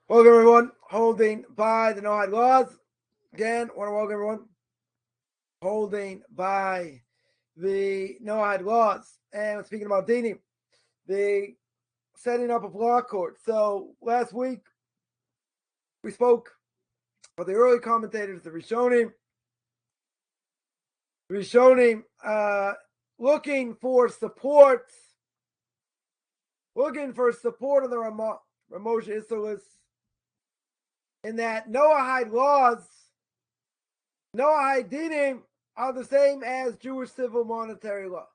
Welcome everyone, holding by the Noahide laws. Again, I want to welcome everyone, holding by the Noahide laws. And speaking about Dinim, the setting up of law court. So last week, we spoke about the early commentators, the Rishonim. Looking for support of the Rema, Ramosha Isserlis, in that Noahide laws, Noahide Dinim, are the same as Jewish civil monetary law,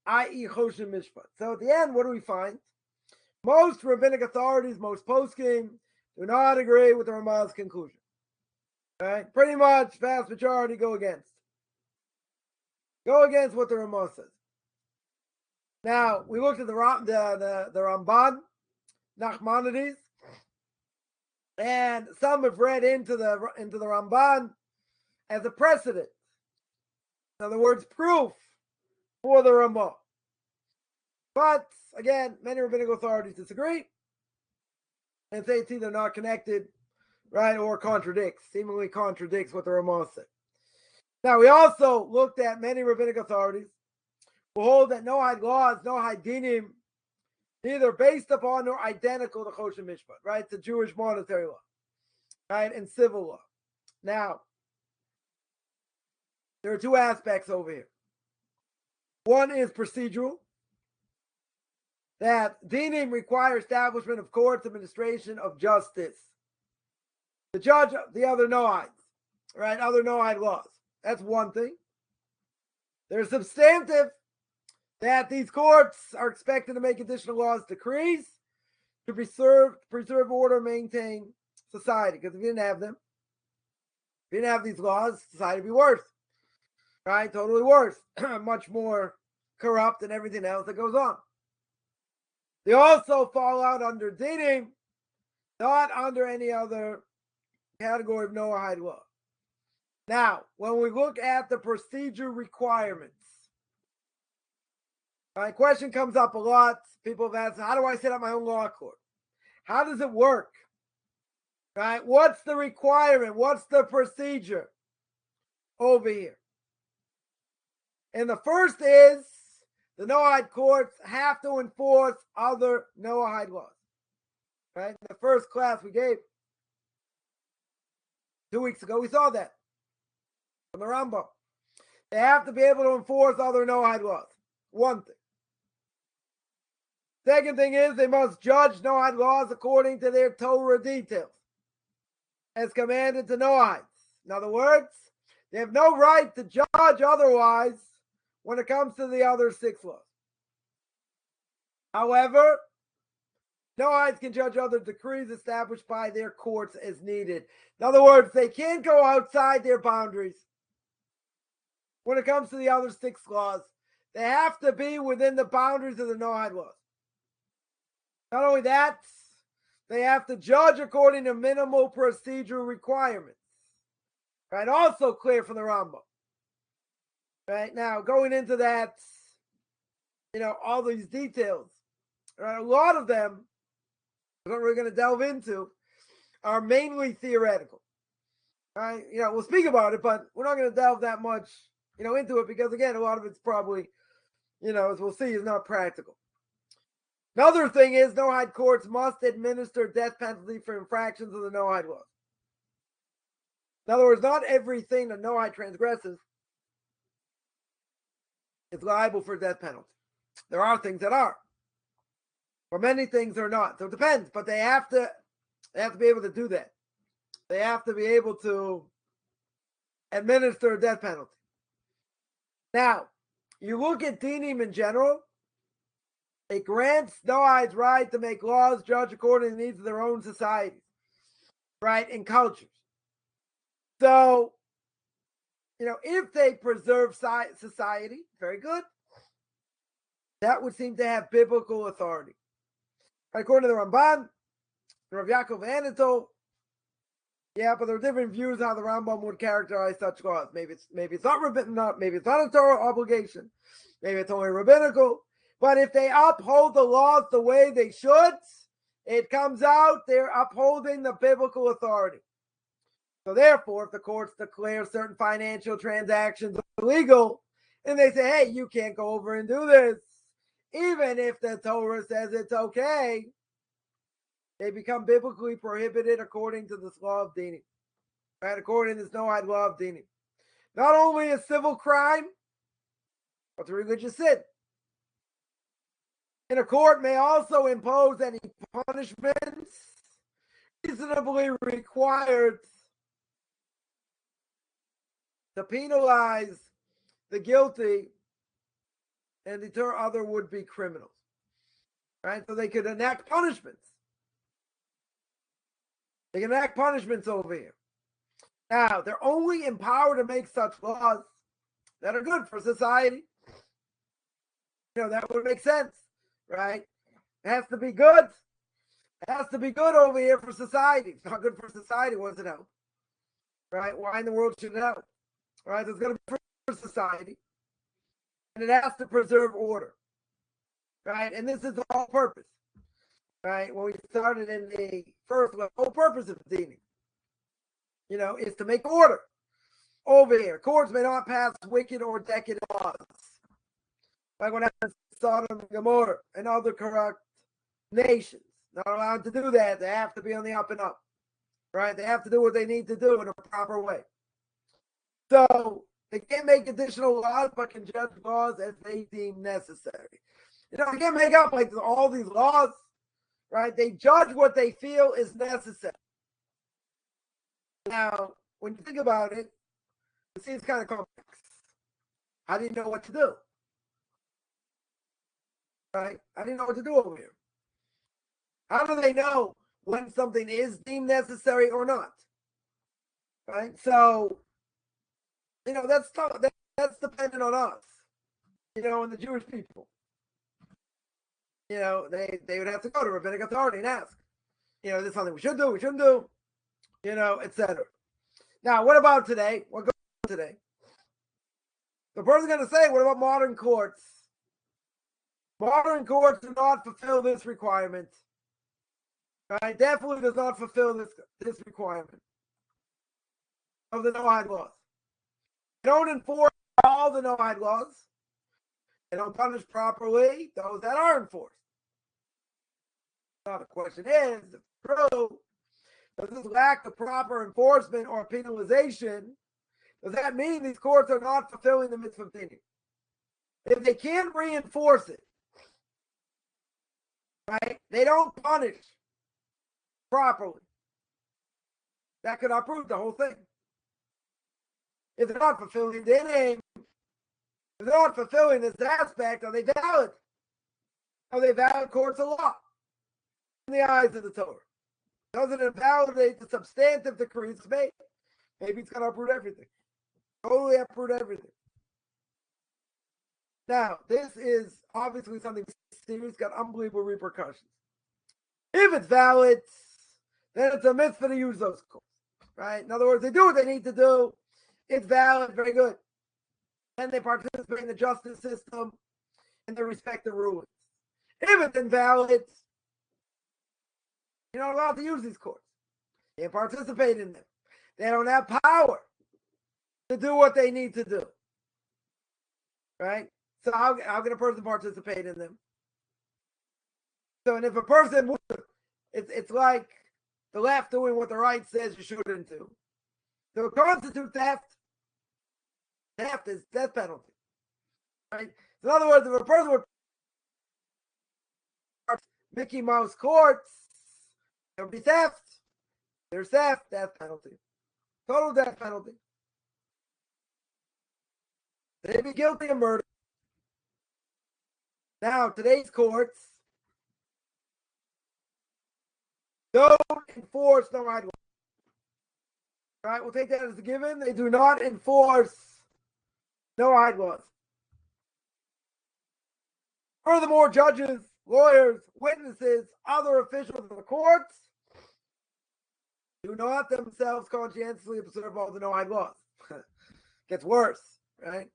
i.e. Choshen Mishpat. So at the end, what do we find? Most rabbinic authorities, most poskim, do not agree with the Rema's conclusion. Right? Pretty much, vast majority go against what the Rema says. Now, we looked at the Ramban, Nachmanides, and some have read into the Ramban as a precedent. In other words, proof for the Rema. But again, many rabbinic authorities disagree and say it's either not connected, right, or seemingly contradicts what the Rema said. Now, we also looked at many rabbinic authorities who hold that Noahide laws, Noahide Dinim, neither based upon nor identical to Choshen Mishpat, right? To Jewish monetary law, right? And civil law. Now, there are two aspects over here. One is procedural, that Dinim require establishment of courts, administration of justice. The judge, the other Noahides, right? Other Noahide laws. That's one thing. There's substantive, that these courts are expected to make additional laws, decrees, to preserve order, maintain society. Because if you didn't have them, if you didn't have these laws, society would be worse. Right? Totally worse. Much more corrupt and everything else that goes on. They also fall out under Dinim, not under any other category of Noahide law. Now, when we look at the procedure requirements, my question comes up a lot. People have asked, how do I set up my own law court? How does it work? Right? What's the requirement? What's the procedure over here? And the first is the Noahide courts have to enforce other Noahide laws. Right? In the first class we gave 2 weeks ago, we saw that from the Rambam. They have to be able to enforce other Noahide laws. One thing. Second thing is they must judge Noahide laws according to their Torah details, as commanded to Noahides. In other words, they have no right to judge otherwise when it comes to the other 6 laws. However, Noahides can judge other decrees established by their courts as needed. In other words, they can't go outside their boundaries when it comes to the other 6 laws. They have to be within the boundaries of the Noahide laws. Not only that, they have to judge according to minimal procedural requirements. Right? Also clear from the Rambam. Right? Now, going into that, all these details, right? A lot of them, what we're going to delve into, are mainly theoretical. Right? We'll speak about it, but we're not going to delve that much, into it, because again, a lot of it's probably, as we'll see, is not practical. Another thing is Noahide courts must administer death penalty for infractions of the Noahide laws. In other words, not everything that Noahide transgresses is liable for death penalty. There are things that are, but many things are not. So it depends, but they have to be able to do that. They have to be able to administer a death penalty. Now, you look at Dinim in general, it grants Noahides right to make laws, judge according to the needs of their own societies, right, and cultures. So, if they preserve society, very good. That would seem to have biblical authority. According to the Ramban, Rabbi Yaakov Anatol, yeah, but there are different views how the Rambam would characterize such laws. Maybe it's not rabbinical, maybe it's not a Torah obligation, maybe it's only rabbinical. But if they uphold the laws the way they should, It comes out they're upholding the biblical authority. So therefore, if the courts declare certain financial transactions illegal, and they say, hey, you can't go over and do this, even if the Torah says it's okay, they become biblically prohibited according to this law of Dinim. Right? According to this Noahide law of Dinim. Not only a civil crime, but a religious sin. And a court may also impose any punishments reasonably required to penalize the guilty and deter other would-be criminals. Right? So they could enact punishments. They can enact punishments over here. Now, they're only empowered to make such laws that are good for society. That would make sense, right? It has to be good. It has to be good over here for society. It's not good for society. What does it help? Right? Why in the world should it help? Right? It's going to be for society. And it has to preserve order. Right? And this is the whole purpose. Right? When we started in the first level, the whole purpose of Dinim, is to make order over here. Courts may not pass wicked or decadent laws. Like when I Sodom and Gomorrah and other corrupt nations. Not allowed to do that. They have to be on the up and up. Right? They have to do what they need to do in a proper way. So they can't make additional laws, but can judge laws as they deem necessary. They can't make up like all these laws. Right? They judge what they feel is necessary. Now, when you think about it, it seems kind of complex. How do you know what to do? Right? I didn't know what to do over here. How do they know when something is deemed necessary or not? Right? So, that's tough. That's dependent on us. And the Jewish people. They would have to go to rabbinic authority and ask. Is this something we should do? We shouldn't do? Etc. Now, what about today? What goes on today? The person's going to say, what about modern courts? Modern courts do not fulfill this requirement. Right? Definitely does not fulfill this requirement of the Noahide laws. They don't enforce all the Noahide laws. They don't punish properly those that are enforced. Now the question is, if true, does this lack of proper enforcement or penalization, does that mean these courts are not fulfilling the mitzvah of Dinim? If they can't reinforce it, right? They don't punish properly. That could uproot the whole thing. If they're not fulfilling Dinim, if they're not fulfilling this aspect, are they valid? Are they valid courts of law in the eyes of the Torah? Does it invalidate the substantive decrees made? Maybe it's going to uproot everything. Totally uproot everything. Now, this is obviously something serious, got unbelievable repercussions. If it's valid, then it's a mitzvah to use those courts. Right? In other words, they do what they need to do. It's valid, very good. And they participate in the justice system and their respective rulings. If it's invalid, you're not allowed to use these courts. You can't participate in them. They don't have power to do what they need to do. Right? So how can a person participate in them? So, and if a person would, it's like the left doing what the right says you shouldn't do. So it constitutes theft. Theft is death penalty. Right? So in other words, if a person would Mickey Mouse courts, there would be theft. There's theft, death penalty. Total death penalty. They'd be guilty of murder. Now, today's courts don't enforce Noahide law. Right? We'll take that as a given. They do not enforce Noahide laws. Furthermore, judges, lawyers, witnesses, other officials of the courts do not themselves conscientiously observe all the Noahide laws. Gets worse, right?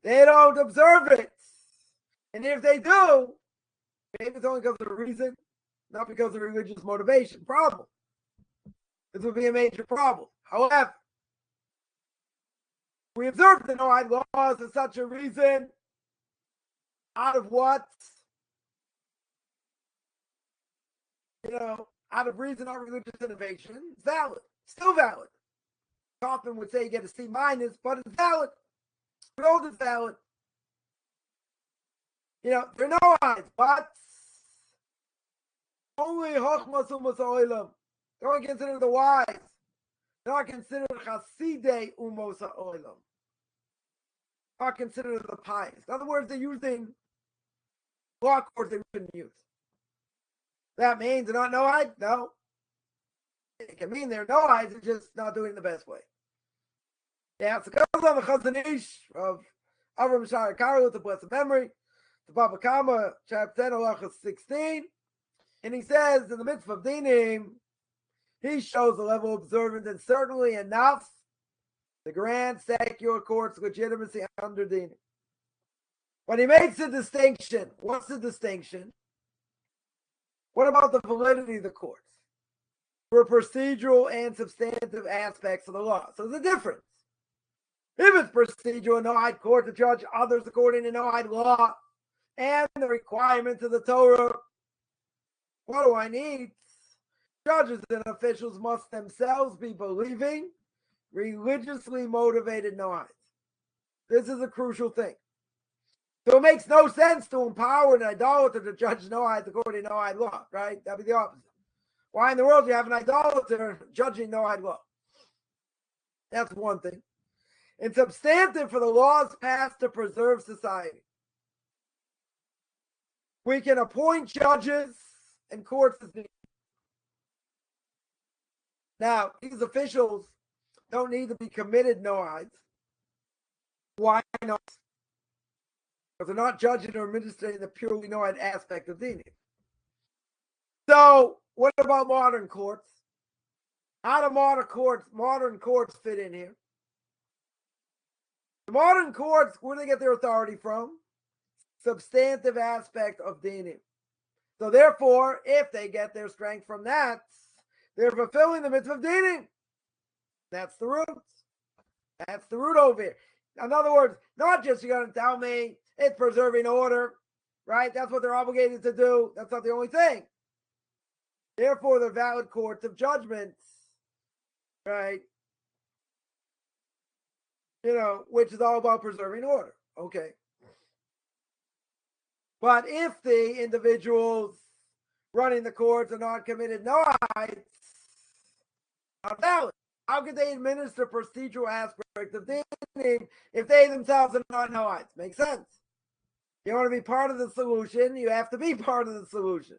They don't observe it. And if they do, maybe it's only because of a reason. not because of religious motivation. Problem. This would be a major problem. However, we observe the Noahide laws for such a reason. Out of what? Out of reason or religious innovation, it's valid. Still valid. Coffman would say you get a C-, but it's valid. We hold it's valid. They're Noahides, but only Chochmas Umas Ha'olam. They only consider the wise. They're not considered Chasidei Umos Ha'olam. Not considered the pious. In other words, they're using law courts they shouldn't use. That means they're not Noahide? No. It can mean they're Noahides, they're just not doing it the best way. Yeah, so it comes on the Chazon Ish of Avram Shari Kari with the blessed memory, the Baba Kama, chapter 10, halacha 16, and he says in the mitzvah of Dinim, he shows the level of observance and certainly enough the grand secular court's legitimacy under Dinim. But he makes a distinction. What's the distinction? What about the validity of the courts? For procedural and substantive aspects of the law. So there's a difference. If it's procedural, a Noahide court to judge others according to Noahide law and the requirements of the Torah, what do I need? Judges and officials must themselves be believing, religiously motivated Noahides. This is a crucial thing. So it makes no sense to empower an idolater to judge Noahides according to Noahide law, right? That'd be the opposite. Why in the world do you have an idolater judging Noahide law? That's one thing. And substantive for the laws passed to preserve society. We can appoint judges and courts as needed. Now, these officials don't need to be committed Noahides. Why not? Because they're not judging or administrating the purely Noahide aspect of Dinim. So, what about modern courts? How do modern courts fit in here? The modern courts, where do they get their authority from? Substantive aspect of Dinim. So therefore, if they get their strength from that, they're fulfilling the mitzvah of Dinim. That's the root. That's the root over here. In other words, not just you're going to tell me it's preserving order, right? That's what they're obligated to do. That's not the only thing. Therefore, they're valid courts of judgments, right? Which is all about preserving order. Okay. But if the individuals running the courts are not committed Noahides, not valid. How could they administer procedural aspects of Dinim if they themselves are not Noahides? Makes sense. You want to be part of the solution, you have to be part of the solution.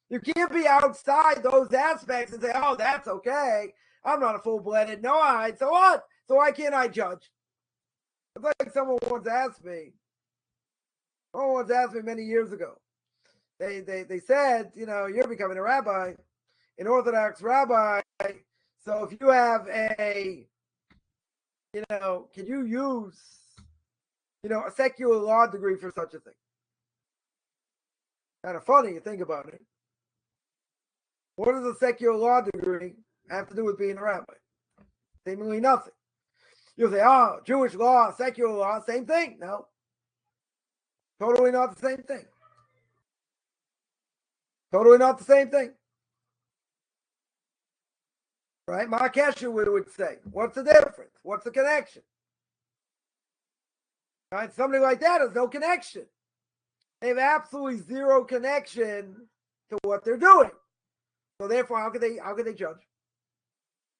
You can't be outside those aspects and say, oh, that's okay. I'm not a full-blooded Noahide, so what? So why can't I judge? It's like someone once asked me many years ago. They said, you're becoming a rabbi, an Orthodox rabbi. So if you have can you use, a secular law degree for such a thing? Kind of funny you think about it. What does a secular law degree have to do with being a rabbi? Seemingly nothing. You'll say, oh, Jewish law, secular law, same thing. No. Totally not the same thing. Totally not the same thing. Right? Markesha would say, what's the difference? What's the connection? Right? Somebody like that has no connection. They have absolutely zero connection to what they're doing. So therefore, how could they judge?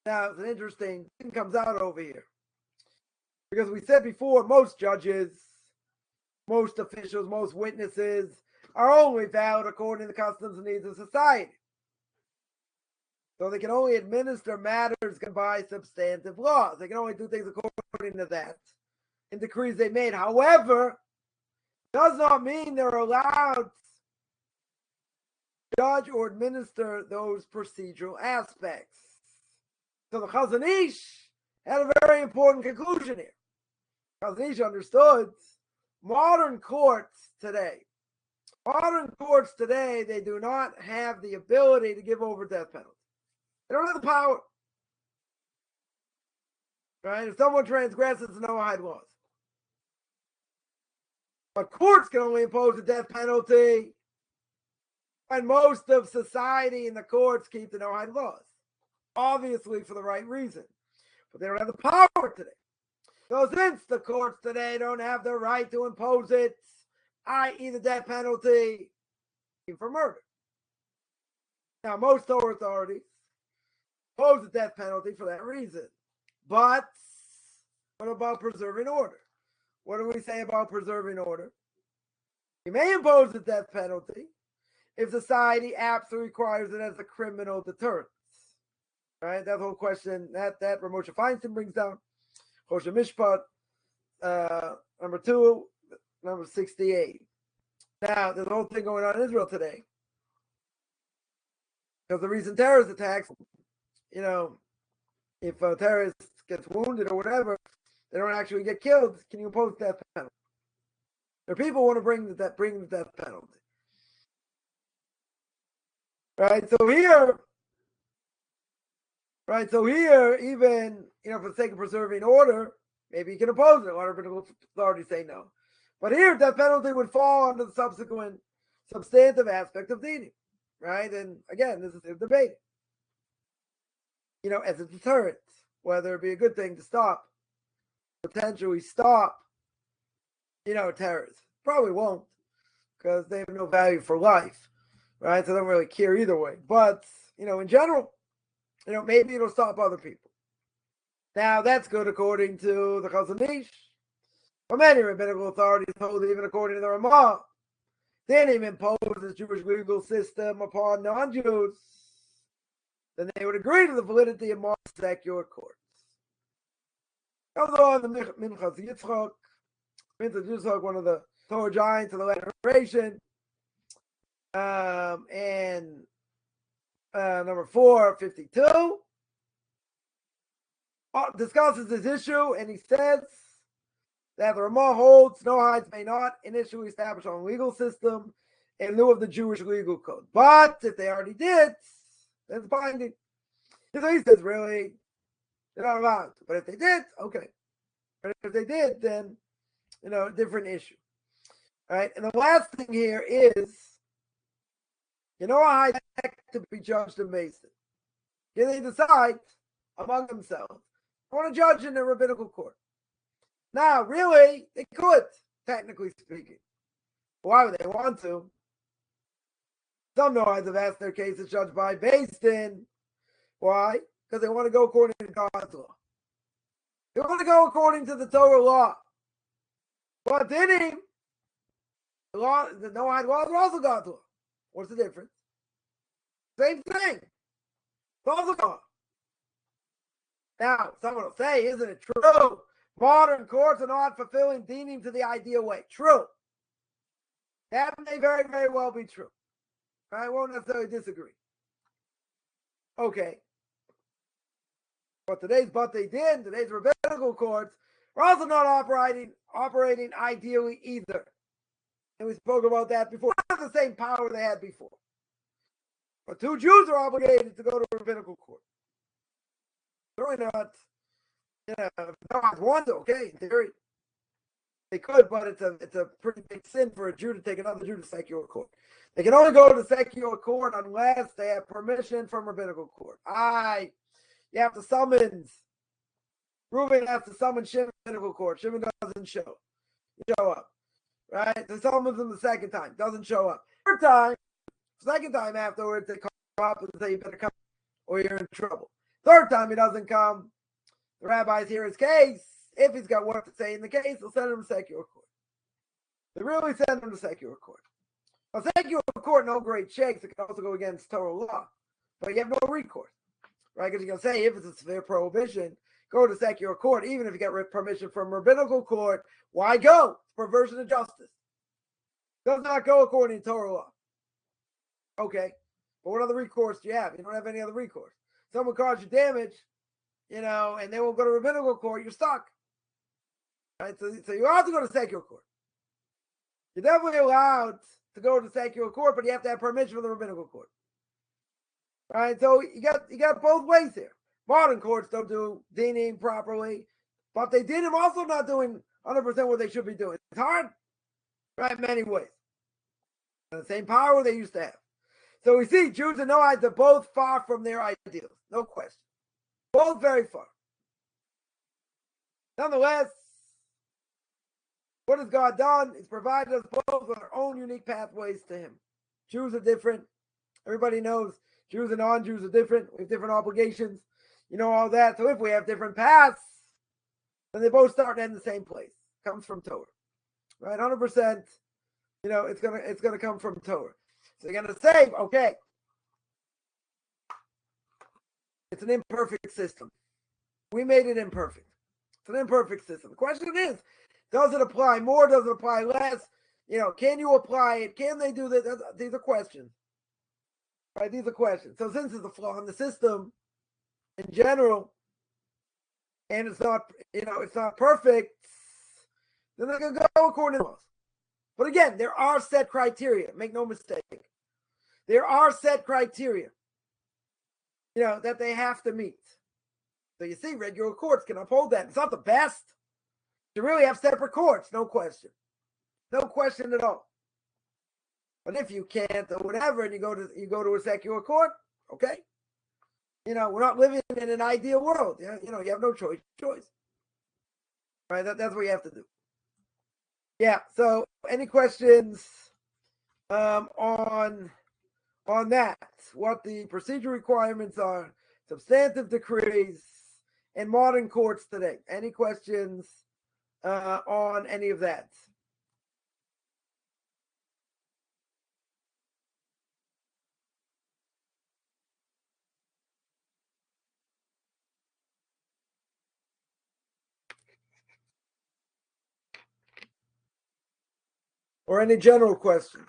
Now, it's an interesting thing comes out over here. Because we said before, most judges, most officials, most witnesses are only valid according to the customs and needs of society. So they can only administer matters by substantive laws. They can only do things according to that in decrees they made. However, does not mean they're allowed to judge or administer those procedural aspects. So the Chazon Ish had a very important conclusion here. Chazon Ish understood modern courts today Modern courts today, they do not have the ability to give over death penalty. They don't have the power. Right? If someone transgresses the Noahide laws. But courts can only impose the death penalty when most of society and the courts keep the Noahide laws. Obviously for the right reason. But they don't have the power today. So since the courts today don't have the right to impose it, i.e. the death penalty for murder. Now, most Torah authorities impose the death penalty for that reason. But what about preserving order? What do we say about preserving order? We may impose the death penalty if society absolutely requires it as a criminal deterrent. Right? That whole question that Rabbi Moshe Feinstein brings down. Choshen Mishpat, number 2, number 68. Now, there's a whole thing going on in Israel today. Because the recent terrorist attacks, if a terrorist gets wounded or whatever, they don't actually get killed. Can you impose death penalty? There are people who want to bring the death penalty. Right? So here, even, for the sake of preserving order, maybe you can oppose it. A lot of rabbinical authorities say no. But here, death penalty would fall under the subsequent substantive aspect of Dinim. Right? And again, this is a debate. As a deterrent, whether it be a good thing to potentially stop, terrorists. Probably won't, because they have no value for life. Right? So they don't really care either way. But, in general, maybe it'll stop other people. Now, that's good according to the Chazon Ish. But many rabbinical authorities hold that even according to the Rema, Dinim impose the Jewish legal system upon non-Jews, then they would agree to the validity of more secular courts. Comes on the Minchas Yitzchak, one of the Torah giants of the last generation, and number 452, discusses this issue, and he says that the Rema holds Noahides may not initially establish a legal system in lieu of the Jewish legal code. But if they already did, then it's binding. So he says, really, they're not allowed to. But if they did, okay. But if they did, then, a different issue. All right? And the last thing here is, I have to be judged in Bais. They decide among themselves, I want to judge in the rabbinical court. Now, really, they could, technically speaking. Why would they want to? Some Noahides have asked their cases judged by Bais. Why? Because they want to go according to God's law. They want to go according to the Torah law. But Dinim, the Noahide laws are also God's law. What's the difference? Same thing. It's also God. Now, someone will say, isn't it true? Modern courts are not fulfilling Dinim to the ideal way. True. That may very, very well be true. I won't necessarily disagree. Okay. But today's rabbinical courts are also not operating ideally either. And we spoke about that before. Not the same power they had before. But 2 Jews are obligated to go to a rabbinical court. Certainly not, not one, okay, in theory. They could, but it's a pretty big sin for a Jew to take another Jew to secular court. They can only go to secular court unless they have permission from rabbinical court. You have to summons. Reuben has to summon Shimon to rabbinical court. Shimon doesn't show up. Right? They summons him the second time. Doesn't show up. Second time afterwards, they come up and say, you better come or you're in trouble. Third time he doesn't come. The rabbis hear his case. If he's got work to say in the case, they'll send him to secular court. They really send him to secular court. Now, secular court, no great shakes. It can also go against Torah law. But you have no recourse. Right? Because you're going to say, if it's a severe prohibition, go to secular court. Even if you get permission from rabbinical court, why go? It's perversion of justice. Does not go according to Torah law. Okay. But what other recourse do you have? You don't have any other recourse. Someone caused you damage, and they won't go to rabbinical court, you're stuck. Right? So you have to go to secular court. You're definitely allowed to go to the secular court, but you have to have permission from the rabbinical court. Right? So you got both ways here. Modern courts don't do dinim properly, but they Dinim also not doing 100% what they should be doing. It's hard, right? In many ways. And the same power they used to have. So we see Jews and Noahides are both far from their ideals, no question. Both very far. Nonetheless, what has God done? He's provided us both with our own unique pathways to Him. Jews are different. Everybody knows Jews and non-Jews are different. We have different obligations. You know all that. So if we have different paths, then they both start and end the same place. Comes from Torah, right? 100%. You know, it's gonna come from Torah. So you're gonna say, okay, it's an imperfect system. We made it imperfect. It's an imperfect system. The question is, does it apply more? Does it apply less? You know, can you apply it? Can they do this? These are questions, right? These are questions. So since there's a flaw in the system in general, and it's not, it's not perfect, then they're gonna go according to us. But again, there are set criteria. Make no mistake. There are set criteria, that they have to meet. So you see, regular courts can uphold that. It's not the best. You really have separate courts, no question. No question at all. But if you can't or whatever, and you go to a secular court, okay. We're not living in an ideal world. You have no choice. Right? That's what you have to do. Yeah. So, any questions on that? What the procedural requirements are, substantive decrees, and modern courts today? Any questions on any of that? Or any general questions?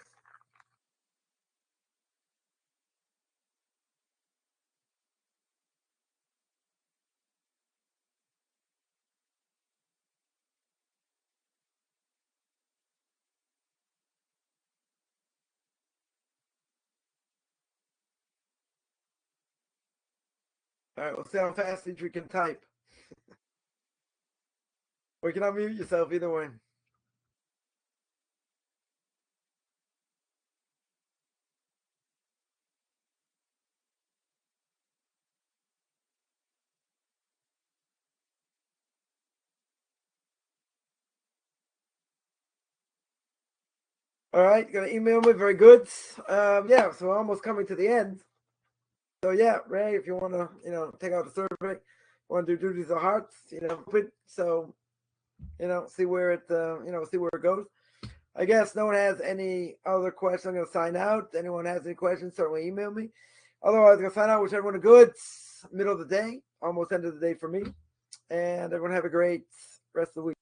All right, we'll see how fast each we can type. Or you can unmute yourself, either way. All right, you're gonna email me. Very good. Yeah, so we're almost coming to the end. So yeah, Ray, if you want to, take out the survey, want to do duties of hearts, so, see where it, see where it goes. I guess no one has any other questions. I'm going to sign out. Anyone has any questions, certainly email me. Otherwise, I'm going to sign out. Wish everyone a good middle of the day, almost end of the day for me. And everyone have a great rest of the week.